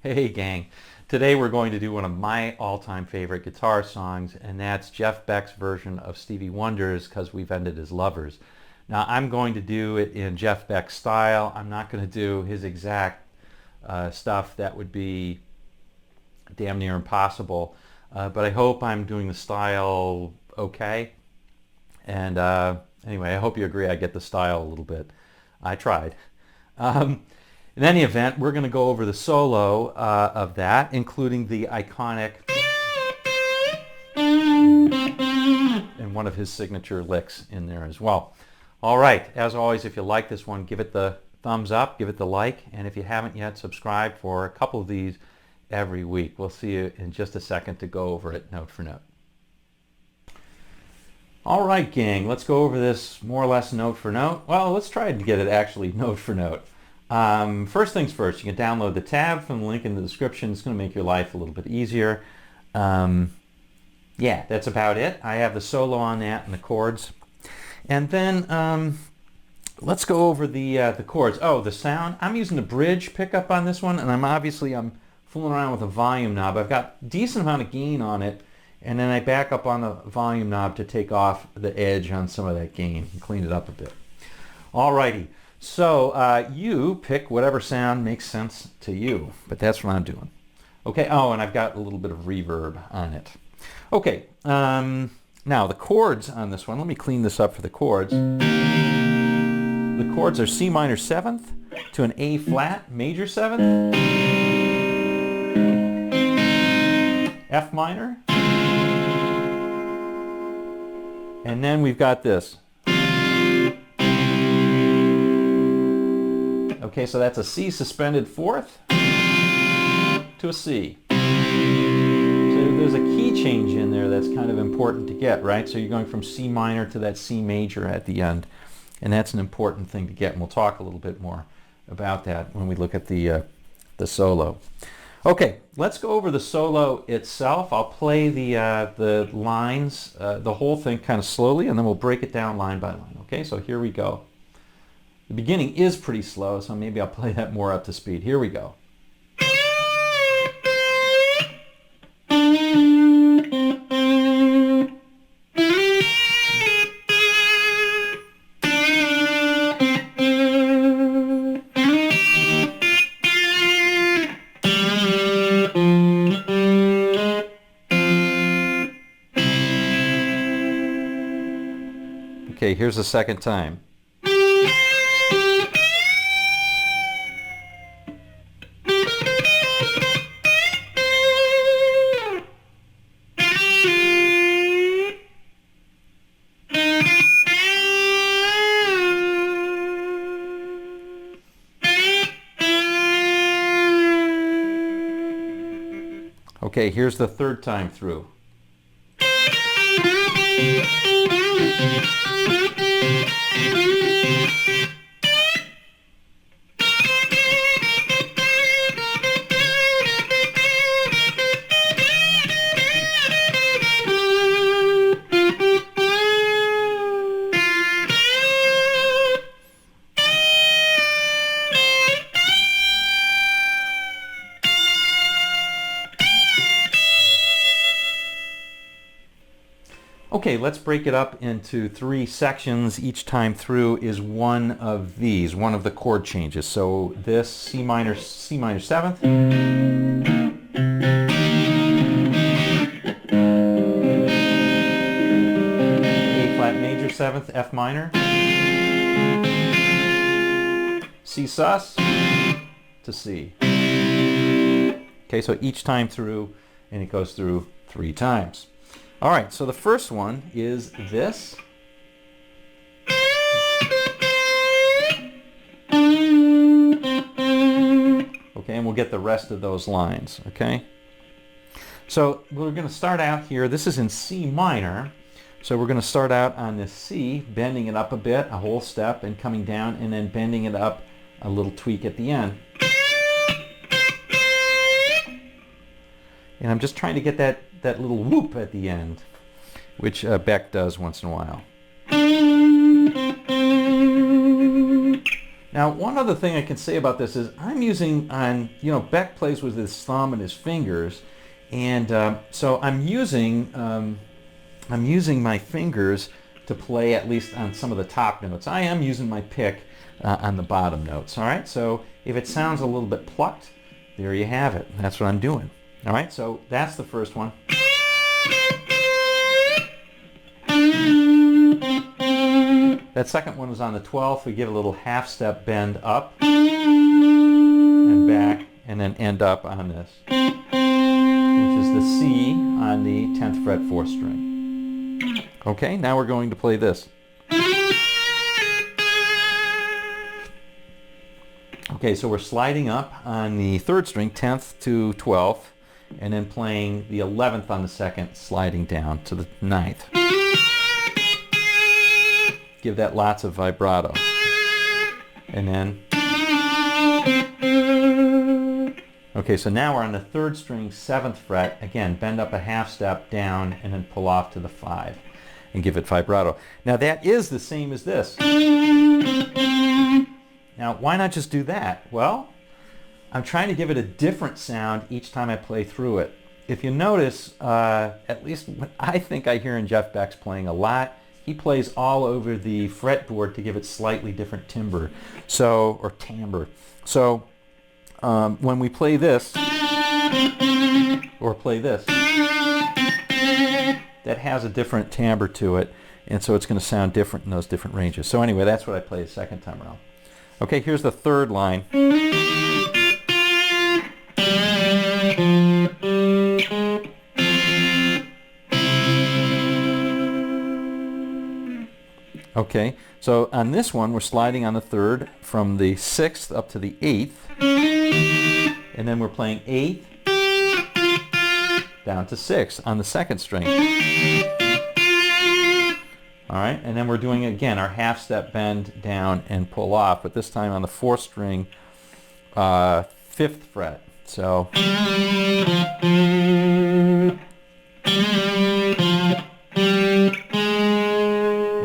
Hey gang, today we're going to do one of my all-time favorite guitar songs, and that's Jeff Beck's version of Stevie Wonder's "'Cause We've Ended as Lovers." Now I'm going to do it in Jeff Beck's style. I'm not going to do his exact stuff. That would be damn near impossible, but I hope I'm doing the style okay. And anyway, I hope you agree I get the style a little bit. I tried. In any event, we're going to go over the solo of that, including the iconic and one of his signature licks in there as well. All right, as always, if you like this one, give it the thumbs up, give it the like, and if you haven't yet, subscribe for a couple of these every week. We'll see you in just a second to go over it note for note. All right, gang, let's go over this more or less note for note. Well, let's try to get it actually note for note. First things first, you can download the tab from the link in the description. It's going to make your life a little bit easier. Yeah, that's about it. I have the solo on that and the chords. And then let's go over the chords. Oh, the sound. I'm using the bridge pickup on this one, and I'm fooling around with a volume knob. I've got a decent amount of gain on it, and then I back up on the volume knob to take off the edge on some of that gain and clean it up a bit. Alrighty. So you pick whatever sound makes sense to you, but that's what I'm doing. Okay, oh, and I've got a little bit of reverb on it. Okay, now the chords on this one, let me clean this up for the chords. The chords are C minor 7th to an A flat major 7th, F minor, and then we've got this. Okay, so that's a C suspended 4th to a C. So there's a key change in there that's kind of important to get, right? So you're going from C minor to that C major at the end, and that's an important thing to get, and we'll talk a little bit more about that when we look at the solo. Okay, let's go over the solo itself. I'll play the lines, the whole thing kind of slowly, and then we'll break it down line by line. Okay, so here we go. The beginning is pretty slow, so maybe I'll play that more up to speed. Here we go. Okay, here's the second time. Okay, here's the third time through. Okay, let's break it up into 3 sections. Each time through is one of these, one of the chord changes. So this C minor 7th, A flat major 7th, F minor, C sus to C. Okay, so each time through, and it goes through 3 times. All right, so the first one is this. Okay, and we'll get the rest of those lines, okay? So we're going to start out here. This is in C minor. So we're going to start out on this C, bending it up a bit, a whole step, and coming down, and then bending it up a little tweak at the end. And I'm just trying to get that little whoop at the end, which Beck does once in a while. Now, one other thing I can say about this is I'm using Beck plays with his thumb and his fingers, and so I'm using my fingers to play at least on some of the top notes. I am using my pick on the bottom notes. All right, so if it sounds a little bit plucked, there you have it. That's what I'm doing. All right, so that's the first one. That second one was on the 12th. We give a little half step bend up and back and then end up on this, which is the C on the 10th fret 4th string. Okay, now we're going to play this. Okay, so we're sliding up on the 3rd string, 10th to 12th, and then playing the 11th on the 2nd, sliding down to the 9th. Give that lots of vibrato. And then... Okay, so now we're on the 3rd string, 7th fret. Again, bend up a half step down and then pull off to the 5 and give it vibrato. Now that is the same as this. Now, why not just do that? Well, I'm trying to give it a different sound each time I play through it. If you notice, at least what I think I hear in Jeff Beck's playing a lot, he plays all over the fretboard to give it slightly different timbre, or timbre. So when we play this, or play this, that has a different timbre to it, and so it's going to sound different in those different ranges. So anyway, that's what I play the second time around. Okay, here's the 3rd line. Okay, so on this one we're sliding on the 3rd from the 6th up to the 8th, and then we're playing 8th down to 6 on the 2nd string. All right, and then we're doing again our half step bend down and pull off, but this time on the 4th string, 5th fret. So and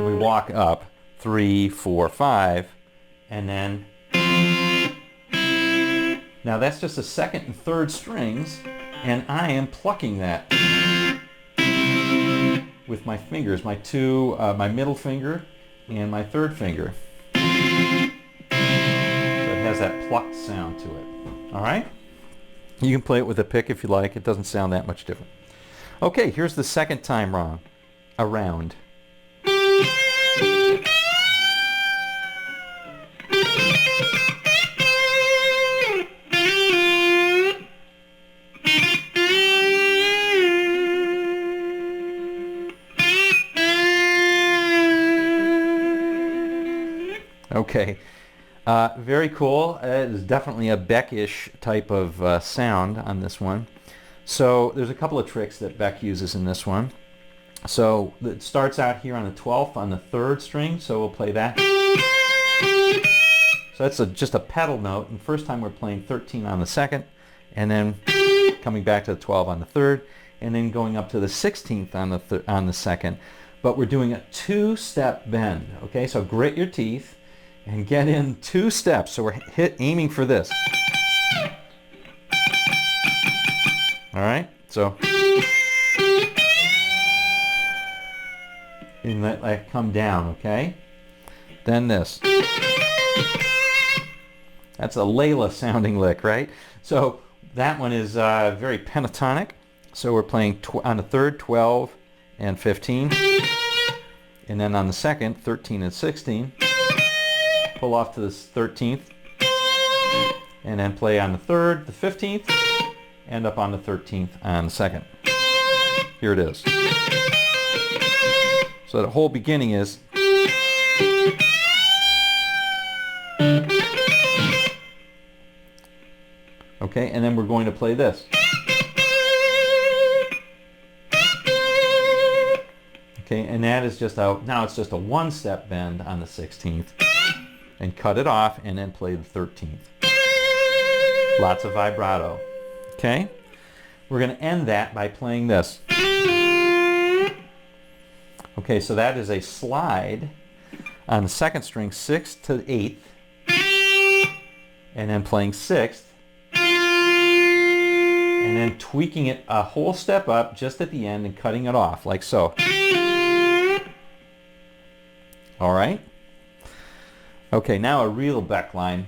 we walk up 3, 4, 5, and then now that's just the 2nd and 3rd strings, and I am plucking that with my fingers, my middle finger and my 3rd finger. So it has that plucked sound to it. All right? You can play it with a pick if you like. It doesn't sound that much different. Okay, here's the 2nd time around. Okay, very cool. It is definitely a Beck-ish type of sound on this one. So there's a couple of tricks that Beck uses in this one. So it starts out here on the 12th on the 3rd string, so we'll play that. So that's just a pedal note, and first time we're playing 13 on the 2nd, and then coming back to the 12 on the 3rd, and then going up to the 16th on the 2nd. But we're doing a 2-step bend, okay? So grit your teeth and get in 2 steps. So we're aiming for this. All right, so and let that come down, okay? Then this. That's a Layla sounding lick, right? So that one is very pentatonic. So we're playing on the 3rd, 12 and 15. And then on the 2nd, 13 and 16. Pull off to the 13th. And then play on the 3rd, the 15th. End up on the 13th on the 2nd. Here it is. So the whole beginning is... Okay, and then we're going to play this. Okay, and that is just now it's just a 1-step bend on the 16th. And cut it off and then play the 13th. Lots of vibrato. Okay, we're going to end that by playing this. Okay, so that is a slide on the 2nd string, 6th to 8th. and then playing sixth, and then tweaking it a whole step up just at the end and cutting it off, like so. All right? Okay, now a real Beck line.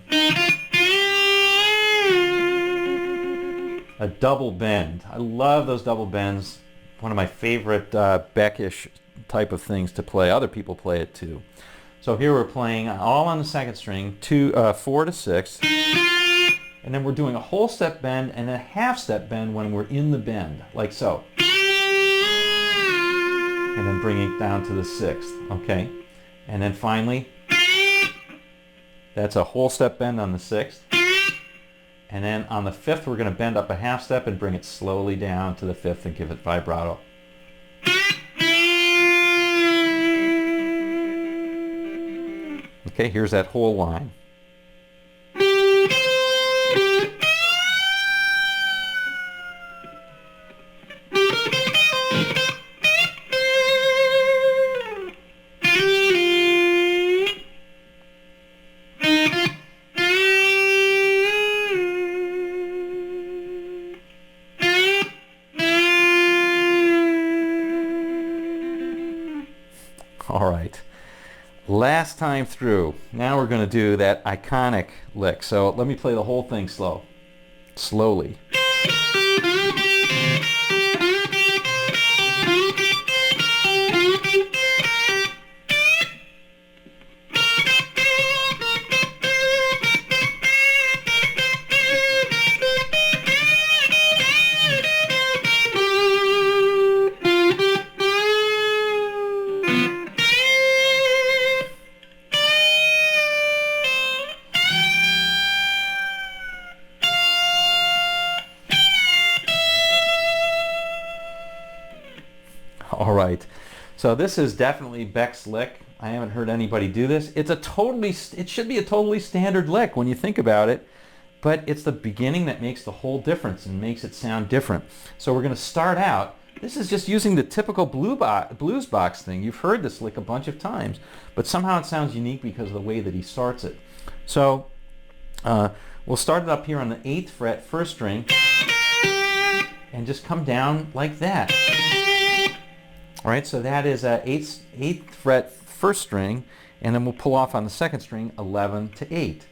A double bend. I love those double bends. One of my favorite Beckish type of things to play. Other people play it too. So here we're playing all on the second string, 4 to 6, and then we're doing a whole step bend and a half step bend when we're in the bend, like so. And then bringing it down to the sixth, okay? And then finally, that's a whole step bend on the sixth. And then on the fifth, we're going to bend up a half step and bring it slowly down to the fifth and give it vibrato. Okay, here's that whole line. All right, last time through. Now we're going to do that iconic lick. So let me play the whole thing slowly. All right, so this is definitely Beck's lick. I haven't heard anybody do this. It should be a totally standard lick when you think about it, but it's the beginning that makes the whole difference and makes it sound different. So we're going to start out. This is just using the typical blues box thing. You've heard this lick a bunch of times, but somehow it sounds unique because of the way that he starts it. So we'll start it up here on the 8th fret, first string, and just come down like that. All right, so that is a 8th fret first string, and then we'll pull off on the second string 11 to 8.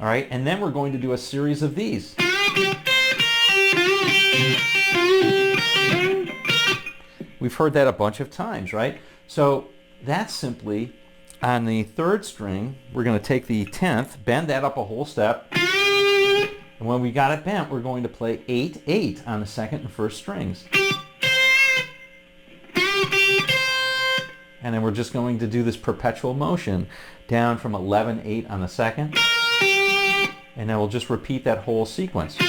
All right, and then we're going to do a series of these. We've heard that a bunch of times, right? So that's simply on the 3rd string, we're going to take the 10th, bend that up a whole step, and when we got it bent, we're going to play 8, 8 on the 2nd and 1st strings. And then we're just going to do this perpetual motion down from 11, 8 on the 2nd. And then we'll just repeat that whole sequence.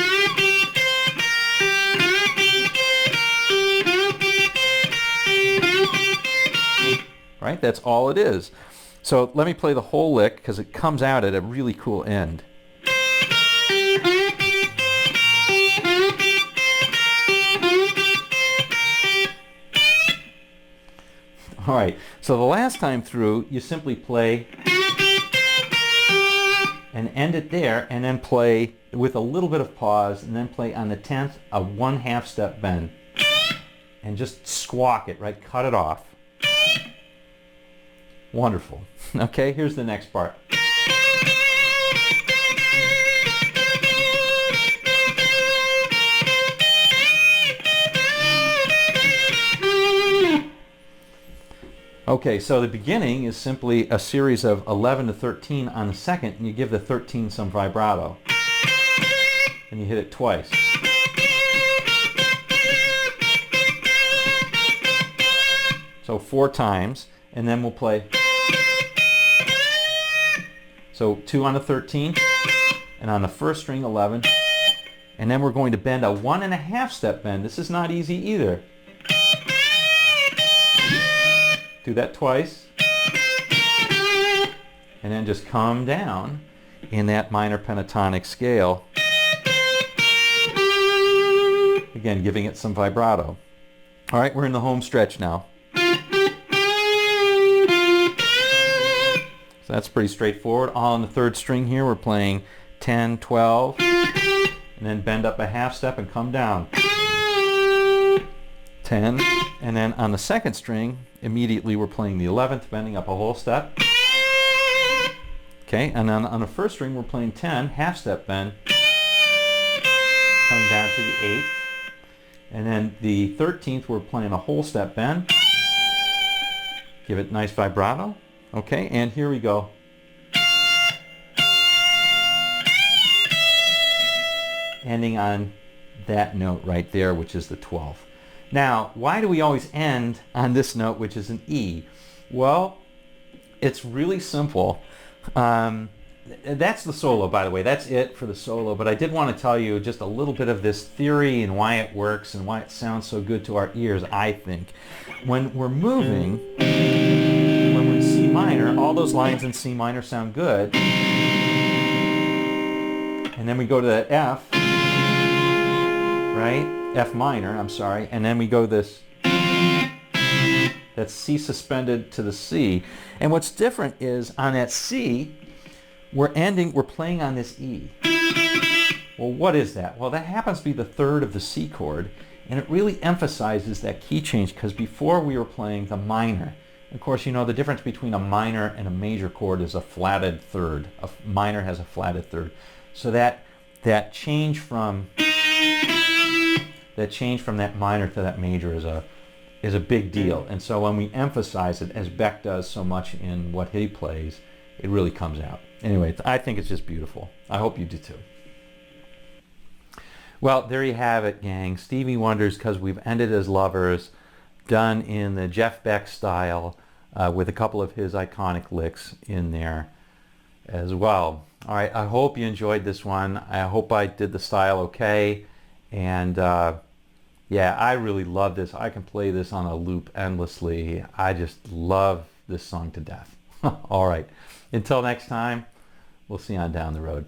Right? That's all it is. So let me play the whole lick because it comes out at a really cool end. All right, so the last time through, you simply play and end it there, and then play with a little bit of pause, and then play on the 10th a 1/2 step bend, and just squawk it, right? Cut it off. Wonderful. Okay, here's the next part. Okay, so the beginning is simply a series of 11 to 13 on the 2nd, and you give the 13 some vibrato. And you hit it twice. So 4 times, and then we'll play. So 2 on the 13, and on the 1st string 11, and then we're going to bend a 1.5 step bend. This is not easy either. Do that twice, and then just come down in that minor pentatonic scale. Again, giving it some vibrato. All right, we're in the home stretch now. So that's pretty straightforward. All on the 3rd string here, we're playing 10, 12, and then bend up a half step and come down. 10, and then on the second string, immediately we're playing the 11th, bending up a whole step. Okay, and then on the first string we're playing 10, half step bend, coming down to the 8th. And then the 13th we're playing a whole step bend. Give it nice vibrato. Okay, and here we go. Ending on that note right there, which is the 12th. Now, why do we always end on this note, which is an E? Well, it's really simple. That's the solo, by the way. That's it for the solo. But I did want to tell you just a little bit of this theory and why it works and why it sounds so good to our ears, I think. When we're moving, when we're in C minor, all those lines in C minor sound good. And then we go to the F, right? F minor, I'm sorry. And then we go this, that's C suspended to the C. And what's different is on that C, we're playing on this E. Well, what is that? Well, that happens to be the third of the C chord, and it really emphasizes that key change because before we were playing the minor. Of course, you know the difference between a minor and a major chord is a flatted third. A minor has a flatted third. So that change from that minor to that major is a big deal. And so when we emphasize it, as Beck does so much in what he plays, it really comes out. Anyway, I think it's just beautiful. I hope you do too. Well, there you have it, gang. Stevie Wonder's "'Cause We've Ended as Lovers," done in the Jeff Beck style with a couple of his iconic licks in there as well. All right, I hope you enjoyed this one. I hope I did the style okay. And yeah, I really love this. I can play this on a loop endlessly. I just love this song to death. All right, until next time, we'll see you on down the road.